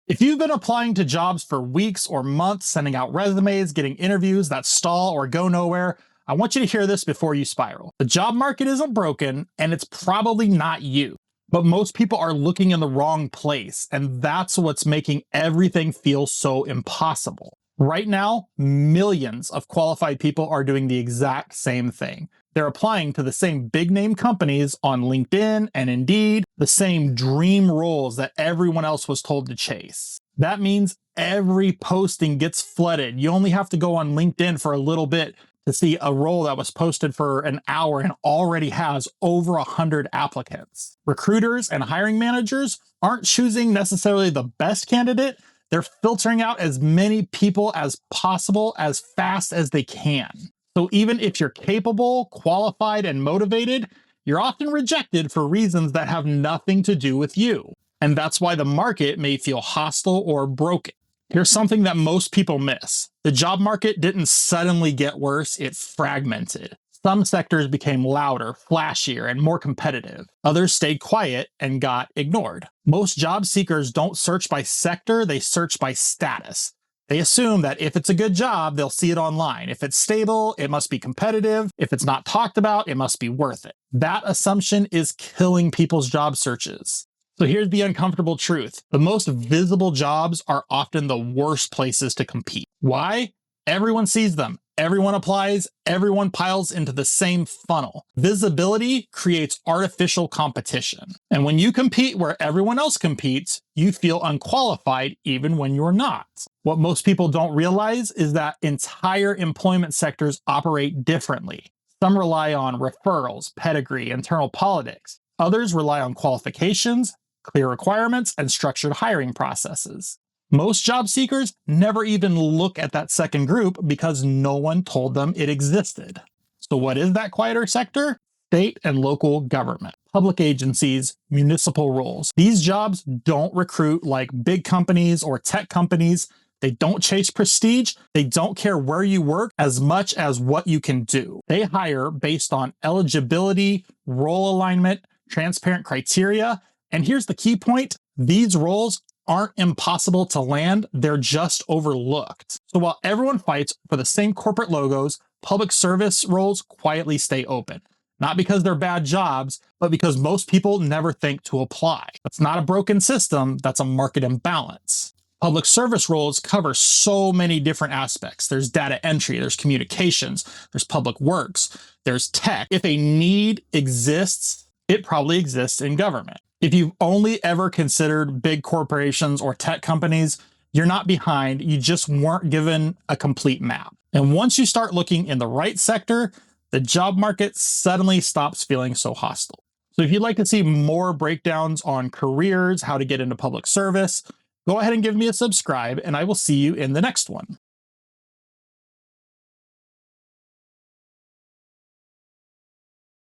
If you've been applying to jobs for weeks or months, sending out resumes, getting interviews that stall or go nowhere, I want you to hear this before you spiral. The job market isn't broken, and it's probably not you. But most people are looking in the wrong place, and that's what's making everything feel so impossible. Right now, millions of qualified people are doing the exact same thing. They're applying to the same big name companies on LinkedIn and Indeed, the same dream roles that everyone else was told to chase. That means every posting gets flooded. You only have to go on LinkedIn for a little bit to see a role that was posted for an hour and already has over 100 applicants. Recruiters and hiring managers aren't choosing necessarily the best candidate. They're filtering out as many people as possible as fast as they can. So even if you're capable, qualified, and motivated, you're often rejected for reasons that have nothing to do with you. And that's why the market may feel hostile or broken. Here's something that most people miss. The job market didn't suddenly get worse, it fragmented. Some sectors became louder, flashier, and more competitive. Others stayed quiet and got ignored. Most job seekers don't search by sector, they search by status. They assume that if it's a good job, they'll see it online. If it's stable, it must be competitive. If it's not talked about, it must be worth it. That assumption is killing people's job searches. So here's the uncomfortable truth. The most visible jobs are often the worst places to compete. Why? Everyone sees them. Everyone applies. Everyone piles into the same funnel. Visibility creates artificial competition. And when you compete where everyone else competes, you feel unqualified even when you're not. What most people don't realize is that entire employment sectors operate differently. Some rely on referrals, pedigree, internal politics. Others rely on qualifications, clear requirements, and structured hiring processes. Most job seekers never even look at that second group because no one told them it existed. So what is that quieter sector? State and local government, public agencies, municipal roles. These jobs don't recruit like big companies or tech companies. They don't chase prestige. They don't care where you work as much as what you can do. They hire based on eligibility, role alignment, transparent criteria. And here's the key point. These roles aren't impossible to land, they're just overlooked. So while everyone fights for the same corporate logos, public service roles quietly stay open. Not because they're bad jobs, but because most people never think to apply. That's not a broken system, that's a market imbalance. Public service roles cover so many different aspects. There's data entry, there's communications, there's public works, there's tech. If a need exists, it probably exists in government. If you've only ever considered big corporations or tech companies, you're not behind, you just weren't given a complete map. And once you start looking in the right sector, the job market suddenly stops feeling so hostile. So if you'd like to see more breakdowns on careers, how to get into public service, go ahead and give me a subscribe, and I will see you in the next one.